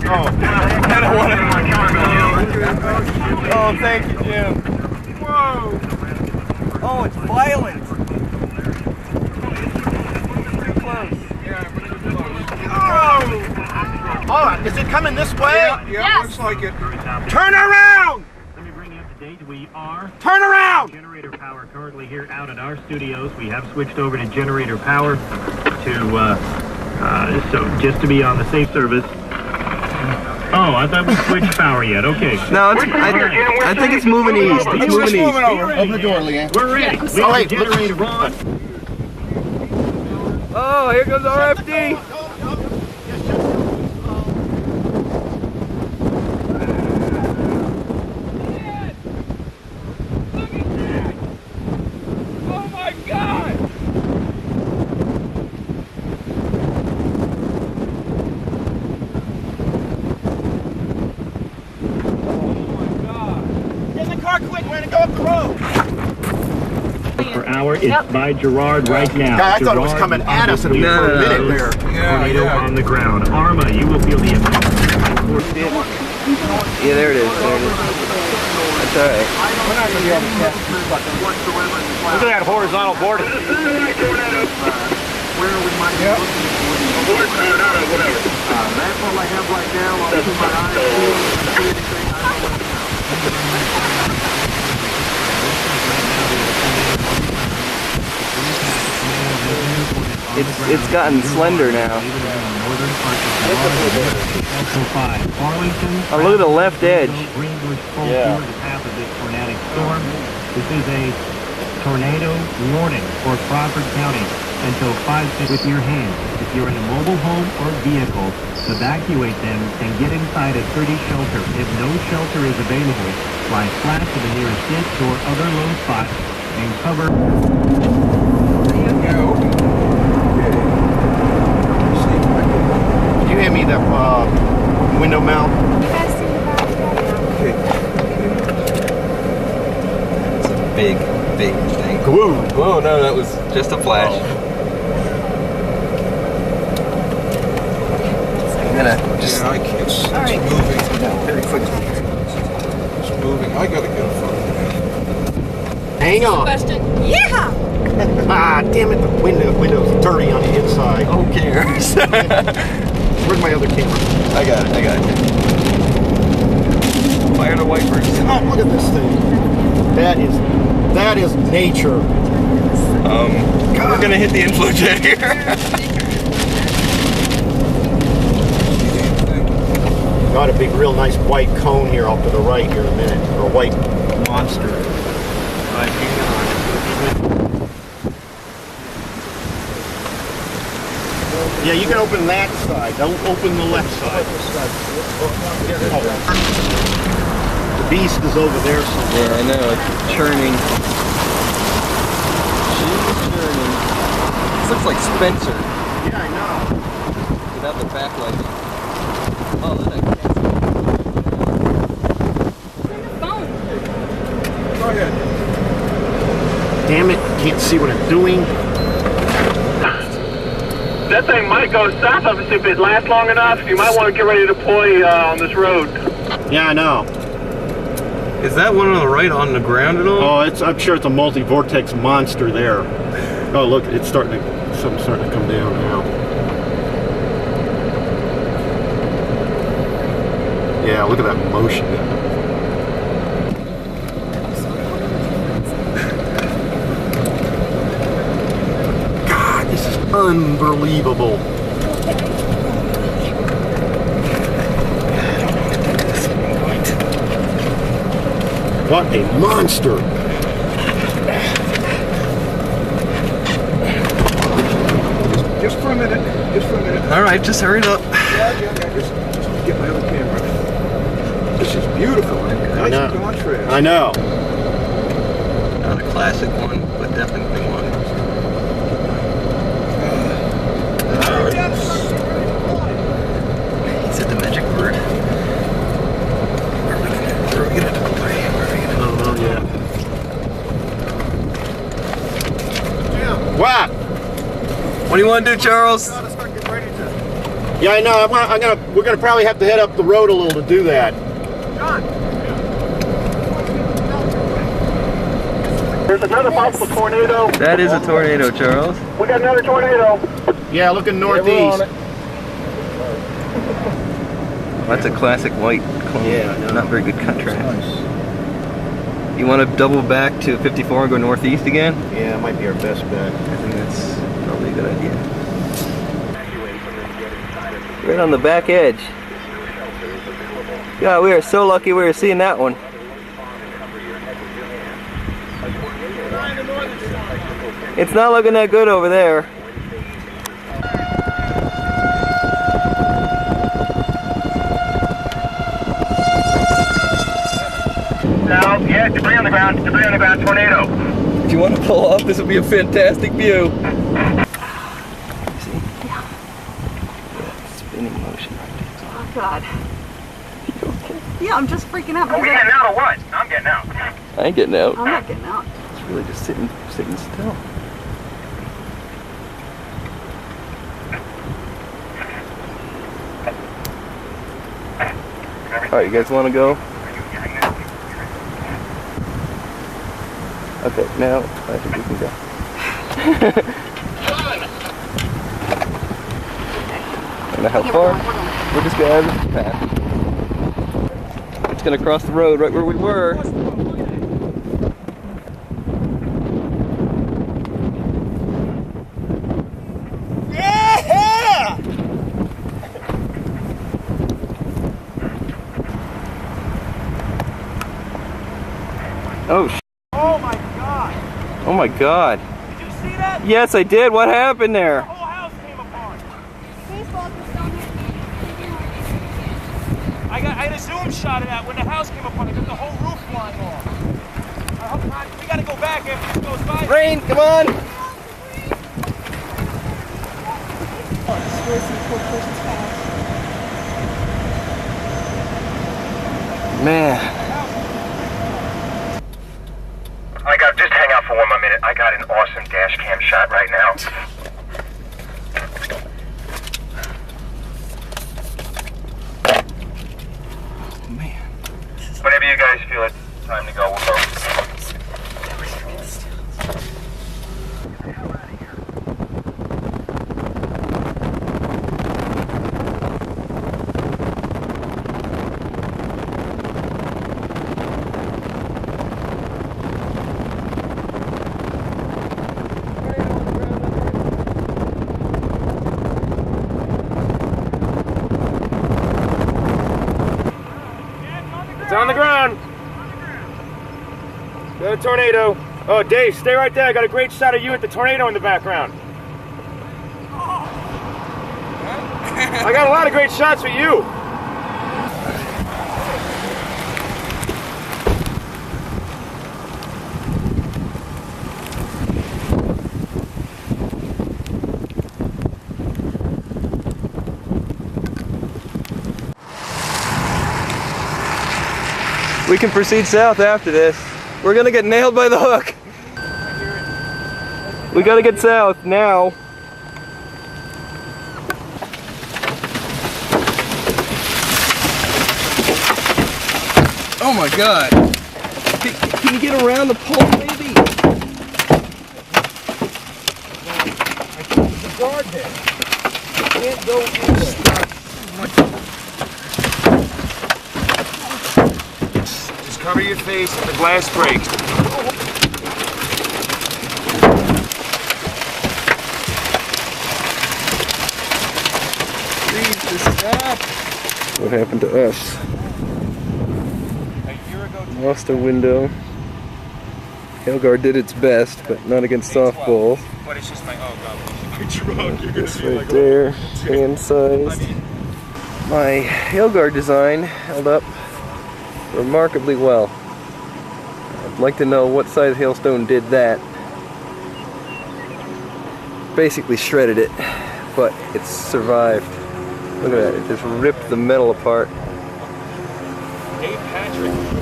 Oh, I don't want to. Oh, thank you, Jim. Whoa. Oh, it's violent. Too close. Oh, is it coming this way? Yeah, Yes. looks like it. Turn around! Let me bring you up to date. We are Turn around! generator power currently here out at our studios. We have switched over to generator power to, so just to be on the safe service. Oh, I thought we switched power yet. Okay. No, I think it's moving east. It's moving east. Open the door, Leanne. We're ready. Yeah. We Oh, have wait, the generator on. Oh, here goes RFD. Oh my God! Get in the car quick, we're gonna go up the road. Per hour. It's by Girard right now. God, I thought it was Girard coming at us for a obviously minute there. Tornado on the ground. Arma, you will feel the impact. Yeah, there it is. There it is. That's all right. Look at that horizontal border. It's gotten slender now. Oh, look at the left edge. Yeah. The path of this tornadic storm. This is a tornado warning for Stratford County until 5 with your hands. If you're in a mobile home or vehicle, evacuate them and get inside a sturdy shelter. If no shelter is available, lie flat to the nearest ditch or other low spot and cover. Can you hand me that window mount? Okay. It's a big thing. Whoa. Whoa, no, that was just a flash. I'm gonna just. Yeah, I can't. It's moving. Very quickly. It's moving. I gotta get in front of it. Hang on. Question. Yeah! Ah, damn it, the window's dirty on the inside. Who cares? Where's my other camera? I got it. Fire the wipers. God, look at this thing. That is nature. We're gonna hit the inflow jet here. Got a big, real nice white cone here off to the right here in a minute, or a white monster. Right, hang on. Yeah, you can open that side. Don't open the left side. The beast is over there somewhere. Yeah, I know. It's churning. She's churning. This looks like Spencer Yeah, I know. without the backlight. Oh, look at that. Phone. Go ahead. Damn it, can't see what I'm doing. That thing might go south of us if it lasts long enough. You might want to get ready to deploy on this road. Yeah, I know. Is that one on the right on the ground at all? Oh, I'm sure it's a multi-vortex monster there. Oh, look, it's something's starting to come down now. Yeah, look at that motion. God, this is unbelievable. What a monster! Just for a minute. All right, just hurry it up. Yeah. Just get my other camera. This is beautiful. Nice know. contrast. I know. Not a classic one, but definitely one. He said the magic word. Where are we gonna deploy? Oh, yeah. What? What do you want to do, Charles? Let's start getting ready to Yeah, I know. We're gonna probably have to head up the road a little to do that. There's another possible tornado. That is a tornado, Charles. We got another tornado. Yeah, looking northeast. That's a classic white cone. Yeah, I know. Not very good contrast. You want to double back to 54 and go northeast again? Yeah, it might be our best bet. I think that's probably a good idea. Right on the back edge. God, we are so lucky we were seeing that one. It's not looking that good over there. South, yeah, debris on the ground, tornado. If you want to pull off, this would be a fantastic view. See? Spinning motion right there. Oh, God. Yeah, I'm just freaking out. Are we getting out or what? I'm getting out. I ain't getting out. I'm not getting out. It's really just sitting still. Alright, you guys want to go? Okay, now I think we can go. I don't know how far. We're just going to have this path. It's going to cross the road right where we were. Oh, Oh my God! oh my God. Did you see that? Yes, I did. What happened there? The whole house came apart. I had a zoom shot of that when the house came apart. I got the whole roof flying off. I hope not. We gotta go back after this goes by. Rain, come on. Man. Just hang out for 1 more minute. I got an awesome dash cam shot right now. Man. Whenever you guys feel it's time to go, we'll go. It's on the ground. Got a tornado. Oh, Dave, stay right there. I got a great shot of you with the tornado in the background. I got a lot of great shots with you. We can proceed south after this. We're gonna get nailed by the hook. We gotta get south now. Oh my God. Can you get around the pole maybe? The guard there. Can't go anywhere. Just cover your face and the glass breaks. Please just stop. What happened to us? Lost a window. Girard did its best, but not against softballs. But it's just my, oh God, you're gonna This right there, hand sized. My Girard design held up remarkably well. I'd like to know what size hailstone did that. Basically shredded it, but it's survived. Look at that, it just ripped the metal apart. Dave Patrick.